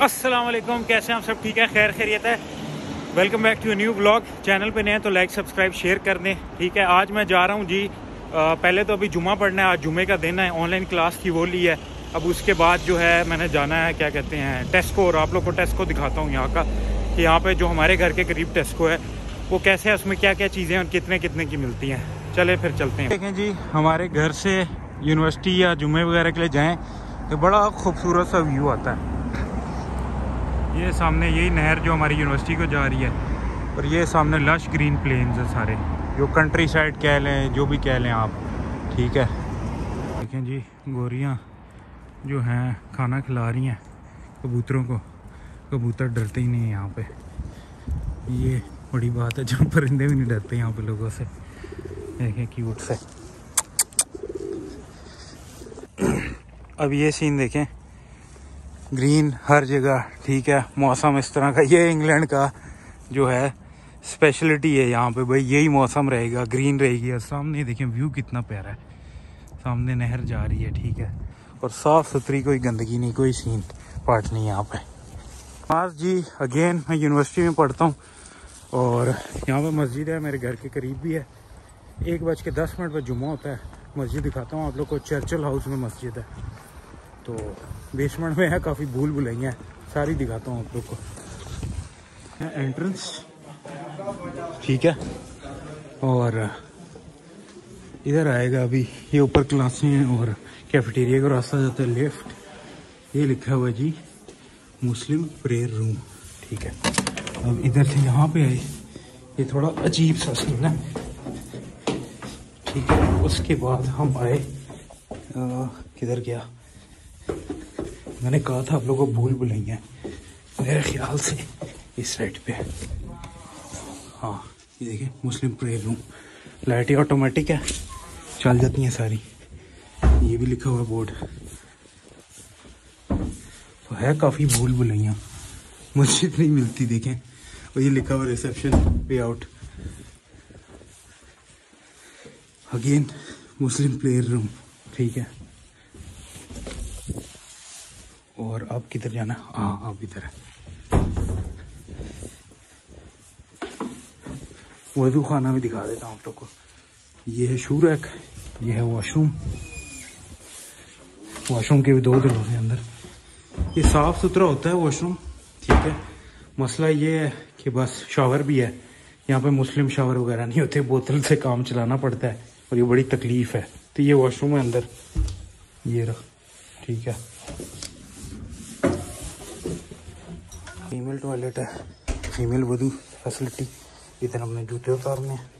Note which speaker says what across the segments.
Speaker 1: अस्सलाम वालेकुम, कैसे हैं आप सब? ठीक है, खैर खैरियत है। Welcome back to new blog. Channel पे नए हैं तो लाइक सब्सक्राइब शेयर कर दें। ठीक है, आज मैं जा रहा हूँ जी। पहले तो अभी जुमा पढ़ना है, आज जुमे का दिन है। ऑनलाइन क्लास की वो ली है। अब उसके बाद जो है मैंने जाना है, क्या कहते हैं, टेस्को। और आप लोग को टेस्को दिखाता हूँ यहाँ का, कि यहाँ पे जो हमारे घर के करीब टेस्को है वो कैसे है, उसमें क्या क्या चीज़ें और कितने कितने की मिलती हैं। चले फिर चलते हैं। देखें जी, हमारे घर से यूनिवर्सिटी या जुमे वगैरह के लिए जाएँ तो बड़ा खूबसूरत सा व्यू आता है। ये सामने यही नहर जो हमारी यूनिवर्सिटी को जा रही है, और ये सामने लश ग्रीन प्लेन्स है सारे, जो कंट्री साइड कह लें, जो भी कह लें आप। ठीक है, देखें जी, गोरियाँ जो हैं खाना खिला रही हैं कबूतरों को। कबूतर डरते ही नहीं है यहाँ पे, ये बड़ी बात है। जहाँ परिंदे भी नहीं डरते यहाँ पे लोगों से। देखें क्यूट से। अब ये सीन देखें, ग्रीन हर जगह। ठीक है, मौसम इस तरह का, ये इंग्लैंड का जो है स्पेशलिटी है यहाँ पे भाई, यही मौसम रहेगा, ग्रीन रहेगी। और सामने देखें व्यू कितना प्यारा है, सामने नहर जा रही है। ठीक है, और साफ़ सुथरी, कोई गंदगी नहीं, कोई सीन पार्ट नहीं यहाँ पे। आज जी अगेन मैं यूनिवर्सिटी में पढ़ता हूँ, और यहाँ पे मस्जिद है, मेरे घर के करीब भी है। 1:10 पर जुम्मा होता है। मस्जिद दिखाता हूँ आप लोग को, चर्चिल हाउस में मस्जिद है। तो बेसमेंट में है, काफ़ी भूल भुलैया, सारी दिखाता हूँ आप लोग को। एंट्रेंस ठीक है, और इधर आएगा अभी, ये ऊपर क्लासें हैं और कैफेटेरिया का रास्ता जाता है लेफ्ट। ये लिखा हुआ है जी मुस्लिम प्रेयर रूम। ठीक है, अब इधर से यहाँ पे आए, ये थोड़ा अजीब सा सीन है। ठीक है, उसके बाद हम आए, किधर गया, मैंने कहा था आप लोगों को भूल भुलैया, मेरे ख्याल से इस साइड पे। हाँ, ये देखिए मुस्लिम प्रेयर रूम। लाइटें ऑटोमेटिक है, चल जाती हैं सारी। ये भी लिखा हुआ बोर्ड तो है, काफ़ी भूल भुलैया। मस्जिद नहीं मिलती देखें, और ये लिखा हुआ रिसेप्शन पे आउट। अगेन मुस्लिम प्रेयर रूम। ठीक है, और अब किधर जाना? हाँ, अब इधर है वजू खाना भी दिखा देता हूँ आप लोग को। ये है शू रैक, ये है वॉशरूम। वॉशरूम के भी 2 दरवाजे अंदर। ये साफ सुथरा होता है वॉशरूम। ठीक है, मसला ये है कि बस शावर भी है यहाँ पे, मुस्लिम शावर वगैरह नहीं होते, बोतल से काम चलाना पड़ता है, और ये बड़ी तकलीफ है। तो ये वॉशरूम है अंदर, ये रहा। ठीक है, फीमेल टॉयलेट है, फीमेल वधू फैसिलिटी। इधर हमने जूते उतारने हैं।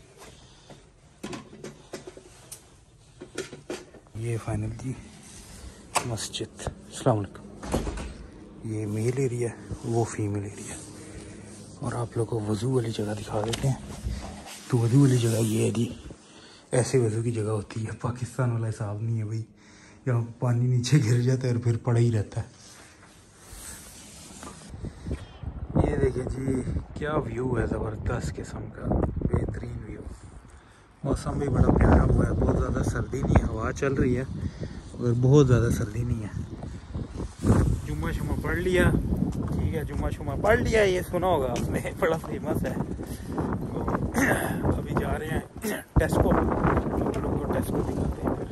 Speaker 1: ये फाइनल जी मस्जिद। अस्सलाम वालेकुम। ये मेल एरिया, वो फीमेल एरिया। और आप लोग को वजू वाली जगह दिखा देते हैं। तो वजू वाली जगह ये है जी, ऐसे वजू की जगह होती है। पाकिस्तान वाला हिसाब नहीं है भाई, यहाँ पानी नीचे गिर जाता है और फिर पड़ा ही रहता है। ये देखिए जी, क्या व्यू है, ज़बरदस्त किस्म का, बेहतरीन व्यू। मौसम भी बड़ा प्यारा हुआ है, बहुत ज़्यादा सर्दी नहीं है, हवा चल रही है, और बहुत ज़्यादा सर्दी नहीं है। जुम्मा शुमा पढ़ लिया। ठीक है, जुम्मा शुमा पढ़ लिया, ये सुना होगा आपने, बड़ा फेमस है। तो अभी जा रहे हैं टेस्को, आप लोगों को टेस्को दिखाते हैं फिर।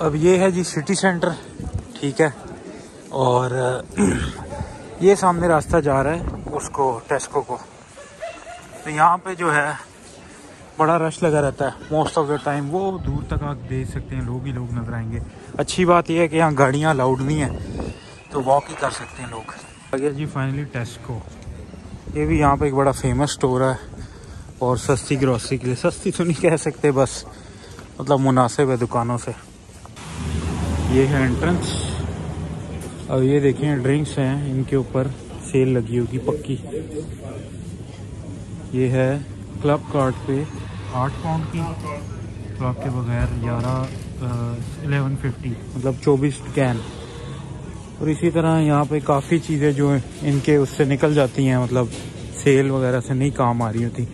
Speaker 1: अब ये है जी सिटी सेंटर। ठीक है, और ये सामने रास्ता जा रहा है उसको, टेस्को को। तो यहाँ पे जो है बड़ा रश लगा रहता है मोस्ट ऑफ द टाइम। वो दूर तक आप देख सकते हैं, लोग ही लोग नजर आएंगे। अच्छी बात यह है कि यहाँ गाड़ियाँ अलाउड नहीं है, तो वॉक ही कर सकते हैं लोग। आ गया जी फाइनली टेस्को। ये भी यहाँ पे एक बड़ा फेमस स्टोर है, और सस्ती ग्रॉसरी के लिए, सस्ती तो नहीं कह सकते, बस मतलब मुनासिब है दुकानों से। ये है एंट्रेंस। अब ये देखें ड्रिंक्स हैं, इनके ऊपर सेल लगी होगी पक्की। ये है क्लब कार्ड पे 8 पाउंड की, क्लब के बगैर 1150, मतलब 24 कैन। और इसी तरह यहाँ पे काफ़ी चीज़ें जो इनके उससे निकल जाती हैं, मतलब सेल वगैरह से नहीं काम आ रही होती,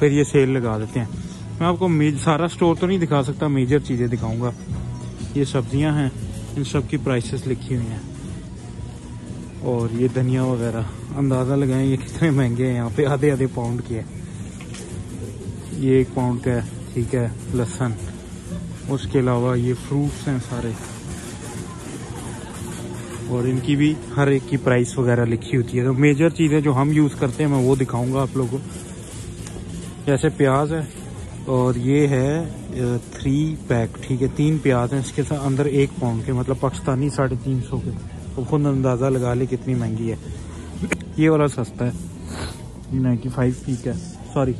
Speaker 1: फिर ये सेल लगा देते हैं। मैं आपको सारा स्टोर तो नहीं दिखा सकता, मेजर चीज़ें दिखाऊंगा। ये सब्जियां हैं, इन सब की प्राइसेस लिखी हुई हैं। और ये धनिया वगैरह अंदाज़ा लगाएं ये कितने महंगे हैं यहाँ पे, आधे आधे पाउंड के है। ये 1 पाउंड का है, ठीक है, लहसुन। उसके अलावा ये फ्रूट्स हैं सारे, और इनकी भी हर एक की प्राइस वगैरह लिखी होती है। तो मेजर चीज़ें जो हम यूज़ करते हैं मैं वो दिखाऊंगा आप लोगों को। जैसे प्याज है, और ये है 3 पैक, ठीक है, 3 प्याज हैं इसके साथ अंदर 1 पाउंड के, मतलब पाकिस्तानी 350 के। तो खुद अंदाज़ा लगा ले कितनी महंगी है। ये वाला सस्ता है, 95 पी का, सॉरी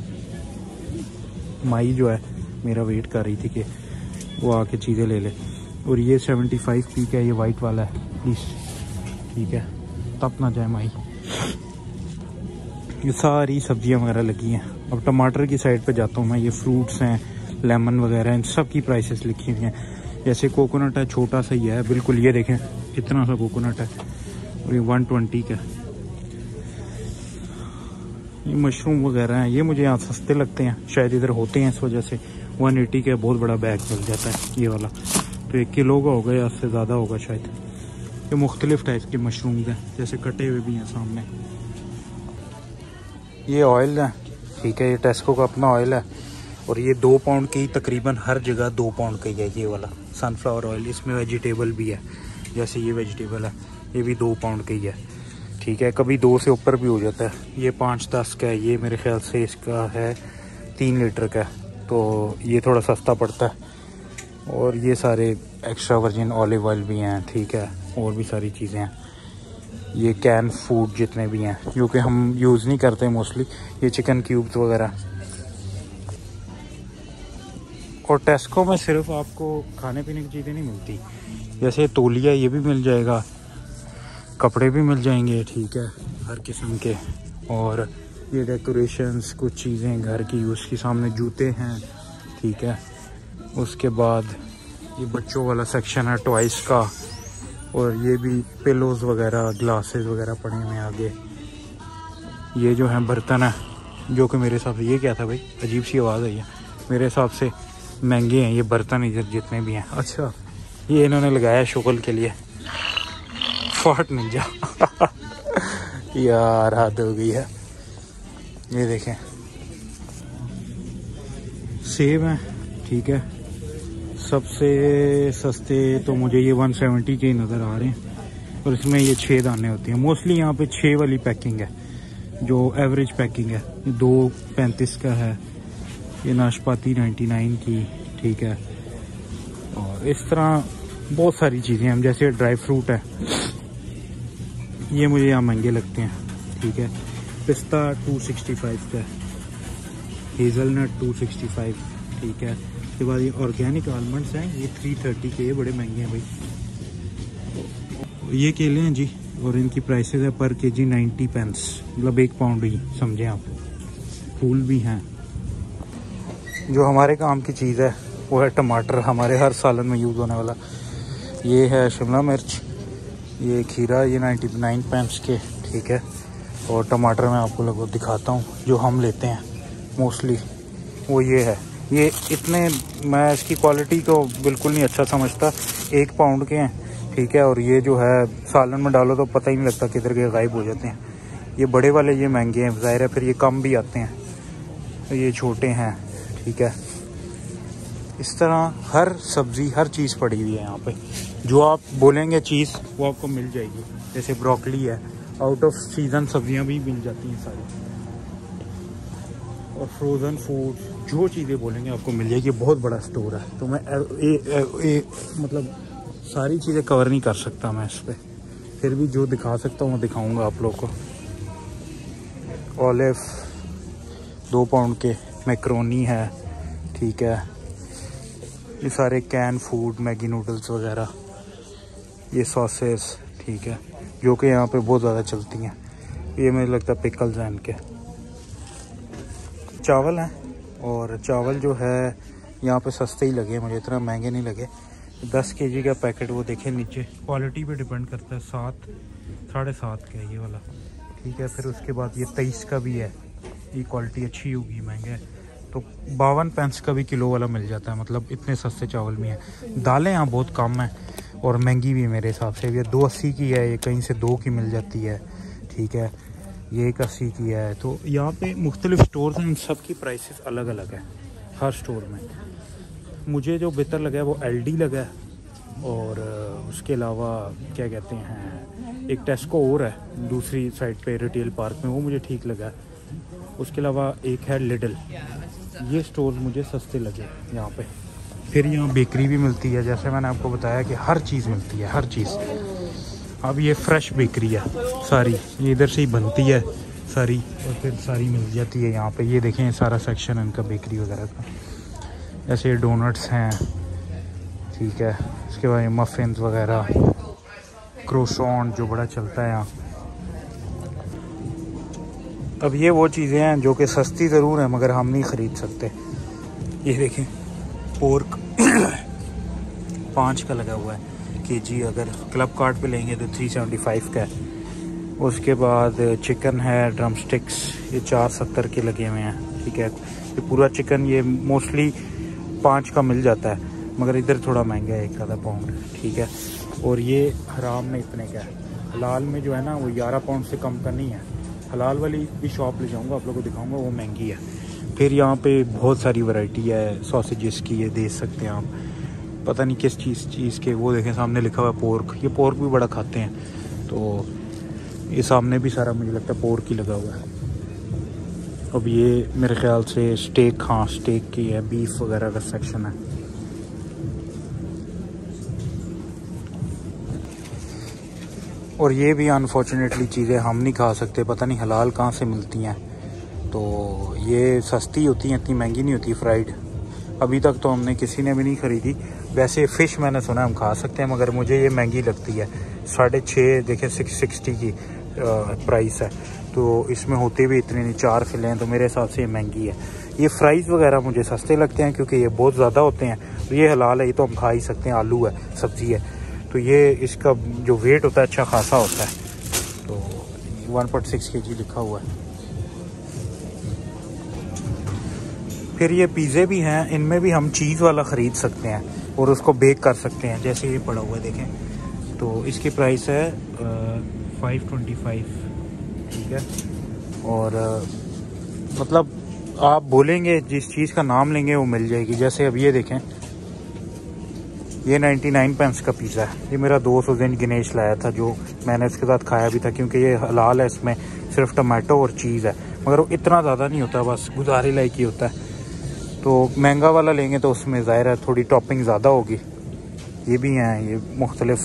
Speaker 1: माई जो है मेरा वेट कर रही थी कि वो आके चीज़ें ले ले। और ये 75 पी का, ये वाइट वाला है प्लीज़, ठीक है, तप ना जाए माई। ये सारी सब्जियां वगैरह लगी हैं। अब टमाटर की साइड पे जाता हूँ मैं। ये फ्रूट्स हैं, लेमन वगैरह, इन सब की प्राइसेस लिखी हुई हैं। जैसे कोकोनट है, छोटा सा ही है बिल्कुल, ये देखें कितना सा कोकोनट है, और ये 120 का। ये मशरूम वगैरह हैं, ये मुझे यहाँ सस्ते लगते हैं, शायद इधर होते हैं इस वजह से। 180 का बहुत बड़ा बैग मिल जाता है ये वाला, तो 1 किलो का होगा या उससे ज़्यादा होगा शायद। ये मुख्तलिफ टाइप के मशरूम्स हैं, जैसे कटे हुए भी हैं सामने। ये ऑयल है, ठीक है, ये टेस्को का अपना ऑयल है, और ये 2 पाउंड की तकरीबन हर जगह 2 पाउंड का ही है ये वाला सनफ्लावर ऑयल। इसमें वेजिटेबल भी है, जैसे ये वेजिटेबल है, ये भी 2 पाउंड का ही है, ठीक है। कभी 2 से ऊपर भी हो जाता है। ये 5-10 का है, ये मेरे ख्याल से इसका है 3 लीटर का, तो ये थोड़ा सस्ता पड़ता है। और ये सारे एक्स्ट्रा वर्जिन ऑलिव ऑयल भी हैं, ठीक है, और भी सारी चीज़ें हैं। ये कैन फूड जितने भी हैं जो कि हम यूज़ नहीं करते मोस्टली, ये चिकन क्यूब्स वगैरह। और टेस्को में सिर्फ आपको खाने पीने की चीज़ें नहीं मिलती, जैसे तौलिया ये भी मिल जाएगा, कपड़े भी मिल जाएंगे, ठीक है, हर किस्म के। और ये डेकोरेशंस, कुछ चीज़ें घर की यूज़ की, सामने जूते हैं, ठीक है। उसके बाद ये बच्चों वाला सेक्शन है टॉयज़ का, और ये भी पिलोज़ वगैरह, ग्लासेस वगैरह पड़े हुए हैं आगे। ये जो है बर्तन है, जो कि मेरे हिसाब से, ये क्या था भाई, अजीब सी आवाज़ आई है, मेरे हिसाब से महंगे हैं ये बर्तन इधर जितने भी हैं। अच्छा, ये इन्होंने लगाया शक्ल के लिए, फाट नहीं जा यार हद हो गई है। ये देखें सेब हैं, ठीक है, सबसे सस्ते तो मुझे ये 170 के नज़र आ रहे हैं, और इसमें ये 6 दाने होते हैं। मोस्टली यहाँ पे 6 वाली पैकिंग है जो एवरेज पैकिंग है। 2.35 का है, ये नाशपाती 99 की, ठीक है। और इस तरह बहुत सारी चीज़ें हैं, जैसे ड्राई फ्रूट है, ये मुझे यहाँ महंगे लगते हैं, ठीक है। पिस्ता 265 का, हेज़लनट 265, ठीक है। उसके बाद ये ऑर्गेनिक आलमंड्स हैं, ये 330 के, ये बड़े महंगे हैं भाई। ये केले हैं जी, और इनकी प्राइसेस है पर केजी 90 पेंस, मतलब 1 पाउंड ही समझें आप। फूल भी हैं। जो हमारे काम की चीज़ है वो है टमाटर, हमारे हर सालन में यूज़ होने वाला। ये है शिमला मिर्च, ये खीरा, ये 99 पेंस के, ठीक है। और टमाटर मैं आपको लगभग दिखाता हूँ जो हम लेते हैं मोस्टली, वो ये है। ये इतने, मैं इसकी क्वालिटी को बिल्कुल नहीं अच्छा समझता, 1 पाउंड के हैं, ठीक है। और ये जो है सालन में डालो तो पता ही नहीं लगता किधर के गायब हो जाते हैं। ये बड़े वाले ये महंगे हैं, ज़ाहिर है, फिर ये कम भी आते हैं, तो ये छोटे हैं, ठीक है। इस तरह हर सब्ज़ी, हर चीज़ पड़ी हुई है यहाँ पे, जो आप बोलेंगे चीज़ वो आपको मिल जाएगी। जैसे ब्रोकली है, आउट ऑफ सीज़न सब्जियाँ भी मिल जाती हैं सारी, और फ्रोज़न फूड, जो चीज़ें बोलेंगे आपको मिल जाएगी। बहुत बड़ा स्टोर है, तो मैं मतलब सारी चीज़ें कवर नहीं कर सकता मैं इस पर, फिर भी जो दिखा सकता हूँ वो दिखाऊंगा आप लोग को। ऑलिव 2 पाउंड के, मैक्रोनी है, ठीक है। ये सारे कैन फूड, मैगी नूडल्स वगैरह, ये सॉसेस, ठीक है, जो कि यहाँ पे बहुत ज़्यादा चलती हैं। ये मुझे लगता है पिकल्स हैं इनके। चावल हैं, और चावल जो है यहाँ पे सस्ते ही लगे मुझे, इतना महंगे नहीं लगे। 10 केजी का पैकेट, वो देखें नीचे, क्वालिटी पे डिपेंड करता है, 7, 7.5 का है ये वाला, ठीक है। फिर उसके बाद ये 23 का भी है, ये क्वालिटी अच्छी होगी, महंगा है, तो 52 पेंस का भी किलो वाला मिल जाता है, मतलब इतने सस्ते चावल भी हैं। दालें यहाँ बहुत कम हैं, और महंगी भी है मेरे हिसाब से। ये 280 की है, ये कहीं से 2 की मिल जाती है, ठीक है। ये 180 की है। तो यहाँ पे मुख्तलिफ स्टोर्स हैं, उन सब की प्राइसेस अलग अलग है हर स्टोर में। मुझे जो बेहतर लगा है वो LD लगा है, और उसके अलावा क्या कहते हैं, एक टेस्को और है दूसरी साइड पे रिटेल पार्क में, वो मुझे ठीक लगा। उसके अलावा एक है लिडल। ये स्टोर मुझे सस्ते लगे यहाँ पे। फिर यहाँ बेकरी भी मिलती है, जैसे मैंने आपको बताया कि हर चीज़ मिलती है, हर चीज़। अब ये फ्रेश बेकरी है सारी, ये इधर से ही बनती है सारी, और फिर सारी मिल जाती है यहाँ पे। ये देखें सारा सेक्शन इनका बेकरी वगैरह का। ऐसे डोनट्स हैं, ठीक है। उसके बाद मफ़िन्स वगैरह, क्रोसॉन जो बड़ा चलता है यहाँ। अब ये वो चीज़ें हैं जो कि सस्ती ज़रूर हैं मगर हम नहीं ख़रीद सकते। ये देखें पोर्क 5 का लगा हुआ है kg, अगर क्लब कार्ड पे लेंगे तो 375 का है। उसके बाद चिकन है ड्रम स्टिक्स, ये 470 के लगे हुए हैं, ठीक है। ये पूरा चिकन ये मोस्टली 5 का मिल जाता है, मगर इधर थोड़ा महंगा है, 1 आधा पाउंड, ठीक है। और ये हराम में इतने का है। हलाल में जो है ना वो 11 पाउंड से कम का नहीं है। हलाल वाली भी शॉप ले जाऊंगा, आप लोगों को दिखाऊंगा, वो महंगी है। फिर यहाँ पे बहुत सारी वैरायटी है सॉसेजेस की, ये देख सकते हैं आप, पता नहीं किस चीज़ के। वो देखें सामने लिखा हुआ है पोर्क, ये पोर्क भी बड़ा खाते हैं, तो ये सामने भी सारा मुझे लगता है पोर्क ही लगा हुआ है। अब ये मेरे ख्याल से स्टेक, हाँ स्टेक की है, बीफ वगैरह का सेक्शन है। और ये भी अनफॉर्चुनेटली चीज़ें हम नहीं खा सकते, पता नहीं हलाल कहाँ से मिलती हैं। तो ये सस्ती होती हैं, इतनी महंगी नहीं होती फ्राइड। अभी तक तो हमने किसी ने भी नहीं ख़रीदी। वैसे फ़िश मैंने सुना हम खा सकते हैं, मगर मुझे ये महंगी लगती है। 6.5 देखें 660 की प्राइस है, तो इसमें होते भी इतने नहीं, 4 फिले हैं, तो मेरे हिसाब से ये महंगी है। ये फ्राइज़ वगैरह मुझे सस्ते लगते हैं क्योंकि ये बहुत ज़्यादा होते हैं। तो ये हलाल है, ये तो हम खा ही सकते हैं, आलू है, सब्ज़ी है, तो ये इसका जो वेट होता है अच्छा खासा होता है। तो 1.6 kg लिखा हुआ है। फिर ये पिज़्ज़े भी हैं, इनमें भी हम चीज़ वाला ख़रीद सकते हैं और उसको बेक कर सकते हैं, जैसे ये पड़ा हुआ है देखें। तो इसकी प्राइस है 525, ठीक है। और मतलब आप बोलेंगे जिस चीज़ का नाम लेंगे वो मिल जाएगी। जैसे अब ये देखें, ये 99 पेंस का पिज़्ज़ा है। ये मेरा दोस्त उस दिन गणेश लाया था, जो मैंने उसके साथ खाया भी था, क्योंकि ये हलाल है, इसमें सिर्फ टमाटो और चीज़ है, मगर वो इतना ज़्यादा नहीं होता, बस गुजारे लायक ही होता है। तो महंगा वाला लेंगे तो उसमें ज़ाहिर है थोड़ी टॉपिंग ज़्यादा होगी। ये भी हैं ये मुख्तलिफ,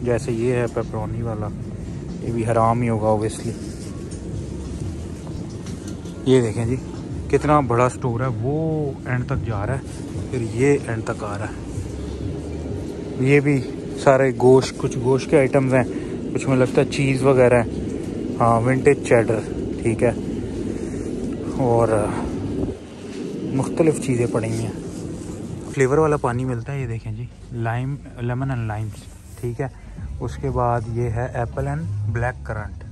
Speaker 1: जैसे ये है पेपरोनी वाला, ये भी हराम ही होगा ओबियसली। ये देखें जी कितना बड़ा स्टोर है, वो एंड तक जा रहा है, फिर ये एंड तक आ रहा है। ये भी सारे गोश्त, कुछ गोश्त के आइटम्स हैं, कुछ में लगता है चीज़ वगैरह है। हाँ विंटेज चेडर, ठीक है। और मुख्तलिफ चीज़ें पड़ी हुई हैं। फ्लेवर वाला पानी मिलता है, ये देखें जी, लाइम, लेमन एंड लाइम्स, ठीक है। उसके बाद ये है एप्पल एंड ब्लैक करंट,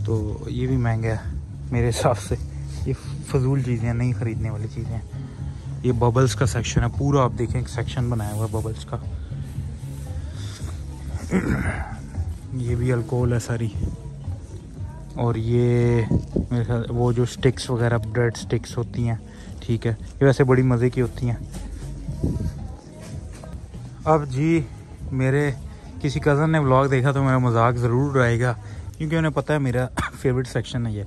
Speaker 1: तो ये भी महंगा है मेरे हिसाब से। ये फजूल चीज़ें नहीं ख़रीदने वाली चीज़ें। ये बबल्स का सेक्शन है पूरा, आप देखें एक सेक्शन बनाया हुआ है बबल्स का। ये भी अल्कोहल है सारी। और ये मेरे ख्याल वो जो स्टिक्स वगैरह, ब्रेड स्टिक्स होती हैं, ठीक है, ये वैसे बड़ी मज़े की होती हैं। अब जी मेरे किसी कज़न ने व्लॉग देखा तो मेरा मजाक ज़रूर उड़ाएगा, क्योंकि उन्हें पता है मेरा फेवरेट सेक्शन है ये।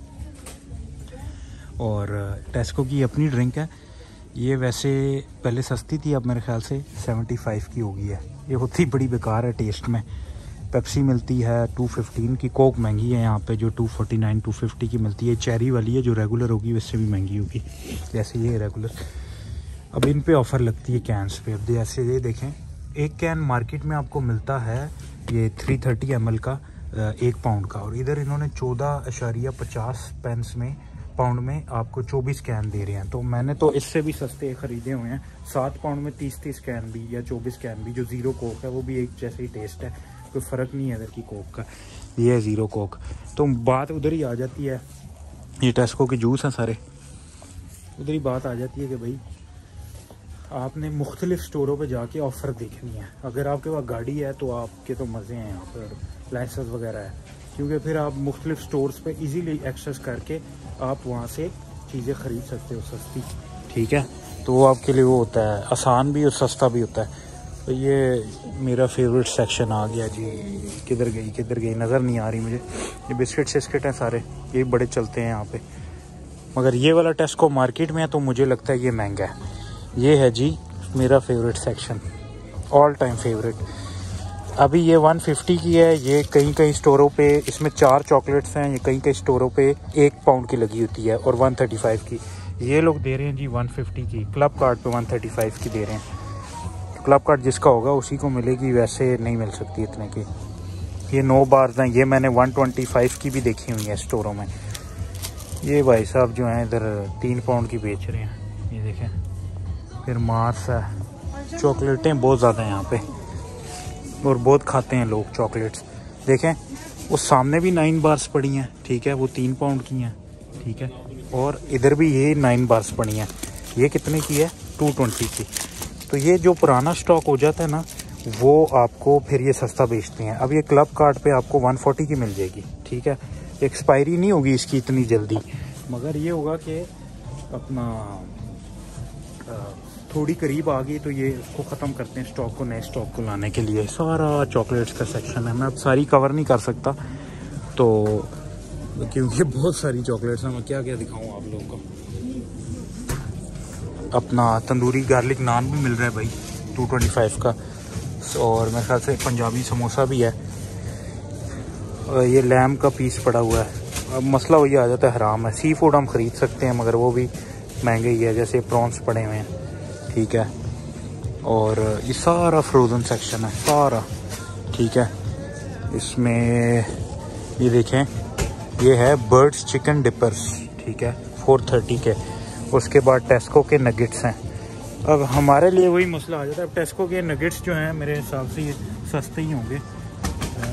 Speaker 1: और टेस्को की अपनी ड्रिंक है, ये वैसे पहले सस्ती थी, अब मेरे ख्याल से 75 की हो गई है। ये होती बड़ी बेकार है टेस्ट में। पेप्सी मिलती है 215 की, कोक महंगी है यहाँ पे जो 249 250 की मिलती है। चेरी वाली है जो रेगुलर होगी उससे भी महंगी होगी, जैसे ये रेगुलर। अब इन पे ऑफ़र लगती है कैंस पे। अब जैसे ये देखें, एक कैन मार्केट में आपको मिलता है ये 330 ml का 1 पाउंड का, और इधर इन्होंने 14.50 पेंस में, पाउंड में आपको 24 कैन दे रहे हैं। तो मैंने तो इससे भी सस्ते ख़रीदे हुए हैं, 7 पाउंड में 30 कैन भी, या 24 कैन भी। जो ज़ीरो कोक है वो भी एक जैसे ही टेस्ट है, कोई फ़र्क नहीं है इधर की कोक का। ये है ज़ीरो कोक। तो बात उधर ही आ जाती है, ये टेस्को के जूस हैं सारे, उधर ही बात आ जाती है कि भाई आपने मुख्तलिफ़ स्टोरों पे जाके ऑफ़र देखनी है। अगर आपके पास गाड़ी है तो आपके तो मज़े हैं यहाँ पर, लाइसेंस वगैरह है, क्योंकि फिर आप मुख्तलिफ़ स्टोर्स पे इजीली एक्सेस करके आप वहाँ से चीज़ें ख़रीद सकते हो सस्ती, ठीक है। तो वो आपके लिए वो होता है, आसान भी और सस्ता भी होता है। तो ये मेरा फेवरेट सेक्शन आ गया जी। किधर गई नज़र नहीं आ रही मुझे। ये बिस्किट शिस्किट हैं सारे, ये बड़े चलते हैं यहाँ पे। मगर ये वाला टेस्को मार्केट में है तो मुझे लगता है ये महंगा है। ये है जी मेरा favourite section, all time favourite. अभी ये 150 की है। ये कई स्टोरों पे इसमें 4 चॉकलेट्स हैं। ये कई स्टोरों पे 1 पाउंड की लगी होती है और 135 की। ये लोग दे रहे हैं जी 150 की। क्लब कार्ड पे 135 की दे रहे हैं। क्लब कार्ड जिसका होगा उसी को मिलेगी, वैसे नहीं मिल सकती इतने की। ये 9 बार्स हैं। ये मैंने 125 की भी देखी हुई है स्टोरों में। ये भाई साहब जो हैं इधर 3 पाउंड की बेच रहे हैं, ये देखें। फिर मार्स है। चॉकलेटें बहुत ज़्यादा हैं यहाँ पे और बहुत खाते हैं लोग चॉकलेट्स। देखें उस सामने भी 9 बार्स पड़ी हैं, ठीक है, वो 3 पाउंड की हैं, ठीक है। और इधर भी ये 9 बार्स पड़ी हैं। ये कितने की है? 220 की। तो ये जो पुराना स्टॉक हो जाता है ना, वो आपको फिर ये सस्ता बेचते हैं। अब ये क्लब कार्ड पे आपको 140 की मिल जाएगी, ठीक है। एक्सपायरी नहीं होगी इसकी इतनी जल्दी, मगर ये होगा कि अपना थोड़ी करीब आ गई तो ये इसको ख़त्म करते हैं स्टॉक को, नए स्टॉक को लाने के लिए। सारा चॉकलेट्स का सेक्शन है। मैं अब सारी कवर नहीं कर सकता तो, क्योंकि बहुत सारी चॉकलेट्स हैं। मैं क्या क्या दिखाऊँ आप लोगों को। अपना तंदूरी गार्लिक नान भी मिल रहा है भाई 225 का। और मेरे ख्याल से पंजाबी समोसा भी है। और ये लैम का पीस पड़ा हुआ है। अब मसला वही आ जाता है, हराम है। सी फूड हम ख़रीद सकते हैं मगर वो भी महंगे ही है, जैसे प्रॉन्स पड़े हुए हैं, ठीक है। और ये सारा फ्रोज़न सेक्शन है सारा, ठीक है। इसमें ये देखें, ये है बर्ड्स चिकन डिपर्स, ठीक है, 430 के। उसके बाद टेस्को के नगेट्स हैं। अब हमारे लिए वही मसला आ जाता है। अब टेस्को के नगेट्स जो हैं मेरे हिसाब से ये सस्ते ही होंगे,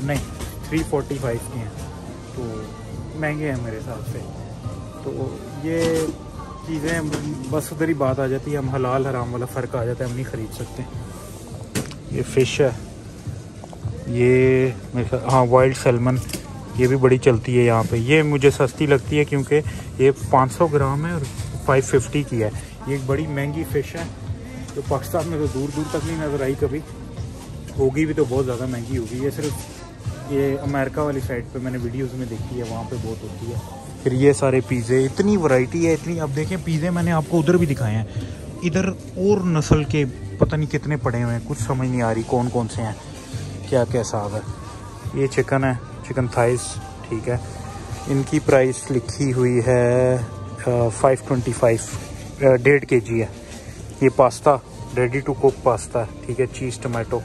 Speaker 1: नहीं 345 के हैं, तो महंगे हैं मेरे हिसाब से। तो ये चीज़ें बस उधर ही बात आ जाती है, हम हलाल हराम वाला फ़र्क आ जाता है, हम नहीं ख़रीद सकते। ये फ़िश है, ये मेरे ख्याल, हाँ, वाइल्ड सैल्मन, ये भी बड़ी चलती है यहाँ पे। ये मुझे सस्ती लगती है क्योंकि ये 500 ग्राम है और 550 की है। ये एक बड़ी महंगी फ़िश है जो पाकिस्तान में तो दूर दूर तक नहीं नज़र आई कभी, होगी भी तो बहुत ज़्यादा महंगी होगी। ये सिर्फ ये अमेरिका वाली साइड पे मैंने वीडियोस में देखी है, वहाँ पे बहुत होती है। फिर ये सारे पिज़्ज़े, इतनी वैरायटी है इतनी। अब देखें पिज़्ज़े मैंने आपको उधर भी दिखाए हैं, इधर और नस्ल के पता नहीं कितने पड़े हुए हैं, कुछ समझ नहीं आ रही कौन कौन से हैं, क्या क्या हिसाब है। ये चिकन है, चिकन थाइस, ठीक है। इनकी प्राइस लिखी हुई है 525, 1.5 kg है। ये pasta ready to cook pasta, ठीक है, चीज़ टमाटो।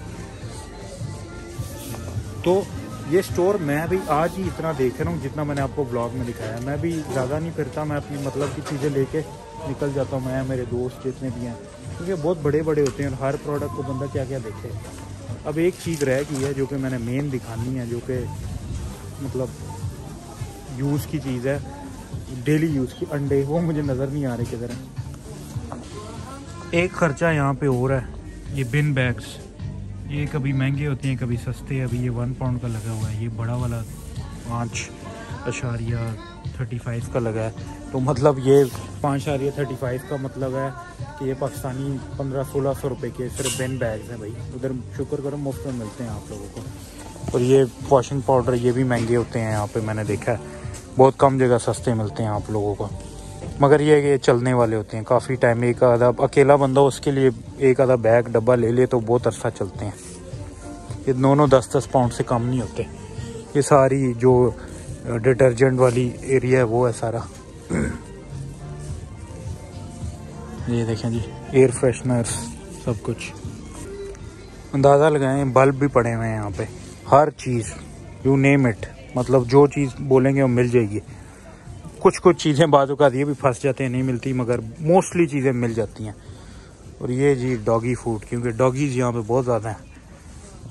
Speaker 1: तो ये स्टोर मैं भी आज ही इतना देख रहा हूँ जितना मैंने आपको ब्लॉग में दिखाया। मैं भी ज़्यादा नहीं फिरता, मैं अपनी मतलब की चीज़ें लेके निकल जाता हूँ, मैं मेरे दोस्त जितने भी हैं, क्योंकि बहुत बड़े बड़े होते हैं और हर प्रोडक्ट को बंदा क्या क्या देखे। अब एक चीज़ रह गई है जो कि मैंने मेन दिखानी है, जो कि मतलब यूज़ की चीज़ है, डेली यूज़ की, अंडे, वो मुझे नज़र नहीं आ रहे किधर है। एक ख़र्चा यहाँ पे हो रहा है, ये बिन बैग्स, ये कभी महंगे होते हैं कभी सस्ते। अभी ये 1 पाउंड का लगा हुआ है, ये बड़ा वाला 5.35 का लगा है। तो मतलब ये 5.35 का मतलब है कि ये पाकिस्तानी 1500-1600 रुपये के सिर्फ बिन बैग्स हैं भाई। उधर शुक्र करो मुफ्त में मिलते हैं आप लोगों को। और ये वॉशिंग पाउडर, ये भी महंगे होते हैं यहाँ पे, मैंने देखा है, बहुत कम जगह सस्ते मिलते हैं आप लोगों को। मगर ये चलने वाले होते हैं काफ़ी टाइम। एक आधा अकेला बंदा उसके लिए एक आधा बैग डब्बा ले ले तो बहुत अरसा चलते हैं। ये दोनों 10-10 पाउंड से कम नहीं होते। ये सारी जो डिटर्जेंट वाली एरिया है वो है सारा। ये देखें जी, एयर फ्रेशनर्स, सब कुछ। अंदाज़ा लगाएं, बल्ब भी पड़े हुए हैं यहाँ पे, हर चीज़, यू नेम इट, मतलब जो चीज़ बोलेंगे वो मिल जाएगी। कुछ चीज़ें बाजू का ये भी फंस जाते हैं, नहीं मिलती, मगर मोस्टली चीज़ें मिल जाती हैं। और ये जी डॉगी फूड, क्योंकि डॉगीज़ यहाँ पे बहुत ज़्यादा हैं।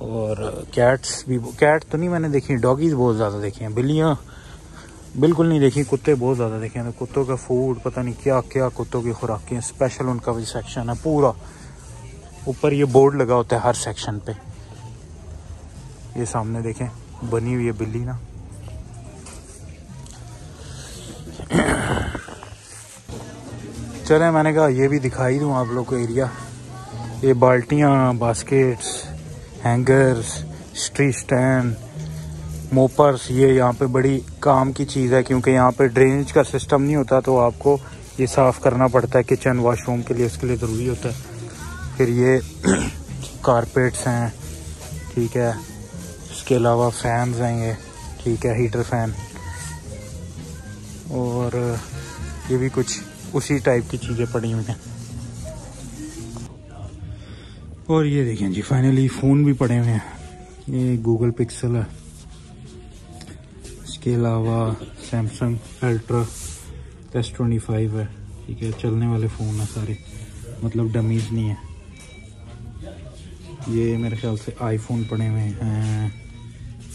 Speaker 1: और कैट्स भी, कैट तो नहीं मैंने देखी, डॉगीज़ बहुत ज़्यादा देखी हैं। बिल्लियाँ बिल्कुल नहीं देखी, कुत्ते बहुत ज़्यादा देखे हैं। तो कुत्तों का फूड पता नहीं क्या क्या कुत्तों की खुराकें, स्पेशल उनका भी सेक्शन है पूरा, ऊपर ये बोर्ड लगा होता है हर सेक्शन पे। ये सामने देखें बनी हुई है बिल्ली ना। चले मैंने कहा ये भी दिखाई दूँ आप लोग को एरिया। ये बाल्टियाँ, बास्केट्स, हैंगर्स, स्ट्री स्टैंड, मोपर्स, ये यहाँ पे बड़ी काम की चीज़ है क्योंकि यहाँ पे ड्रेनेज का सिस्टम नहीं होता तो आपको ये साफ़ करना पड़ता है किचन वॉशरूम के लिए, इसके लिए ज़रूरी होता है। फिर ये कारपेट्स हैं, ठीक है। इसके अलावा फैंस हैं ये, ठीक है, हीटर फैन, और ये भी कुछ उसी टाइप की चीज़ें पड़ी हुई हैं। और ये देखें जी फाइनली फ़ोन भी पड़े हुए हैं। ये गूगल पिक्सल है, इसके अलावा सैमसंग अल्ट्रा S25 है, ठीक है। चलने वाले फ़ोन है सारे, मतलब डमीज़ नहीं है। ये मेरे ख्याल से आईफोन पड़े हुए हैं।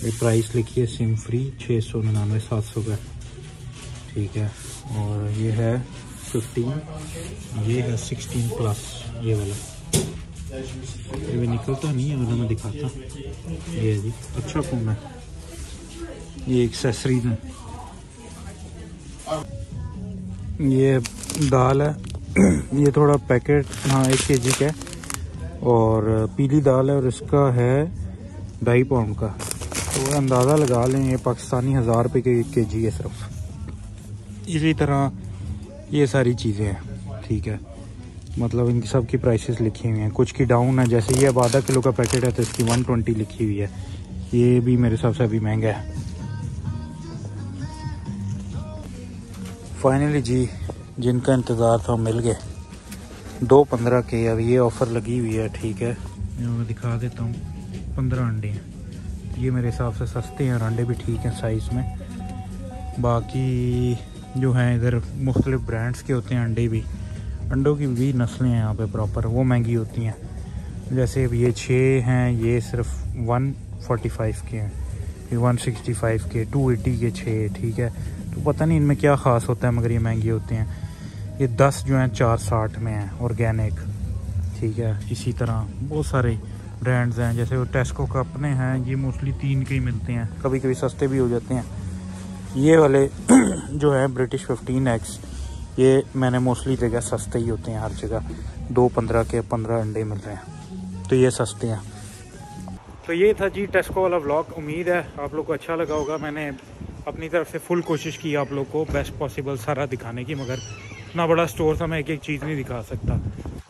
Speaker 1: ये प्राइस लिखी है सिम फ्री 699 700 का, ठीक है। और ये है 15, ये है 16 प्लस, ये वाला। ये भी निकलता नहीं है, मतलब मैं दिखाता। ये है जी, अच्छा फ़ोन है। ये एक्सेसरीज है, ये दाल है। ये थोड़ा पैकेट, हाँ 1 kg का है, और पीली दाल है, और इसका है 2.5 पाउंड का। तो अंदाज़ा लगा लें ये पाकिस्तानी 1000 रुपये के 1 kg है सिर्फ। इसी तरह ये सारी चीज़ें हैं, ठीक है। मतलब इनकी सब की प्राइसेस लिखी हुई हैं, कुछ की डाउन है। जैसे ये अब आधा किलो का पैकेट है तो इसकी 120 लिखी हुई है। ये भी मेरे हिसाब से अभी महंगा है। फाइनली जी जिनका इंतज़ार था मिल गए। 2.15 के अभी ये ऑफ़र लगी हुई है, ठीक है। मैं दिखा देता हूँ, 15 अंडे हैं। ये मेरे हिसाब से सस्ते हैं और अंडे भी ठीक हैं साइज़ में। बाकी जो हैं इधर मुख्तलिफ़ ब्रांड्स के होते हैं अंडे भी, अंडों की भी नस्लें हैं यहाँ पे प्रॉपर, वो महंगी होती हैं। जैसे अब ये 6 हैं, ये सिर्फ 145 के हैं, फिर 165 के, 280 के 6, ठीक है। तो पता नहीं इनमें क्या ख़ास होता है, मगर ये महंगे होते हैं। ये 10 जो हैं 460 में हैं, ऑर्गेनिक, ठीक है। इसी तरह बहुत सारे ब्रांड्स हैं, जैसे वो टेस्को का अपने हैं, ये मोस्टली 3 के ही मिलते हैं, कभी कभी सस्ते भी हो जाते हैं। ये वाले जो है ब्रिटिश 15X, ये मैंने मोस्टली देखा सस्ते ही होते हैं हर जगह। 2.15 के 15 अंडे मिल रहे हैं, तो ये सस्ते हैं। तो ये था जी टेस्को वाला व्लॉग। उम्मीद है आप लोग को अच्छा लगा होगा। मैंने अपनी तरफ से फुल कोशिश की आप लोग को बेस्ट पॉसिबल सारा दिखाने की, मगर इतना बड़ा स्टोर था मैं एक एक चीज़ नहीं दिखा सकता।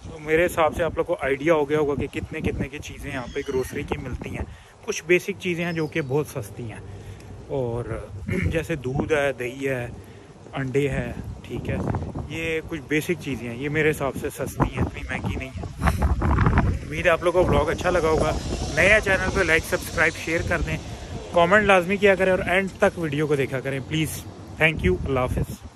Speaker 1: तो मेरे हिसाब से आप लोग को आइडिया हो गया होगा कि कितने कितने की चीज़ें यहाँ पे ग्रोसरी की मिलती हैं। कुछ बेसिक चीज़ें हैं जो कि बहुत सस्ती हैं, और जैसे दूध है, दही है, अंडे है, ठीक है। ये कुछ बेसिक चीज़ें हैं, ये मेरे हिसाब से सस्ती हैं, इतनी महंगी नहीं है। उम्मीद है आप लोगों को ब्लॉग अच्छा लगा होगा। नया चैनल पे लाइक सब्सक्राइब शेयर कर दें, कमेंट लाजमी किया करें और एंड तक वीडियो को देखा करें प्लीज़। थैंक यू, अल्लाह हाफ़िज़।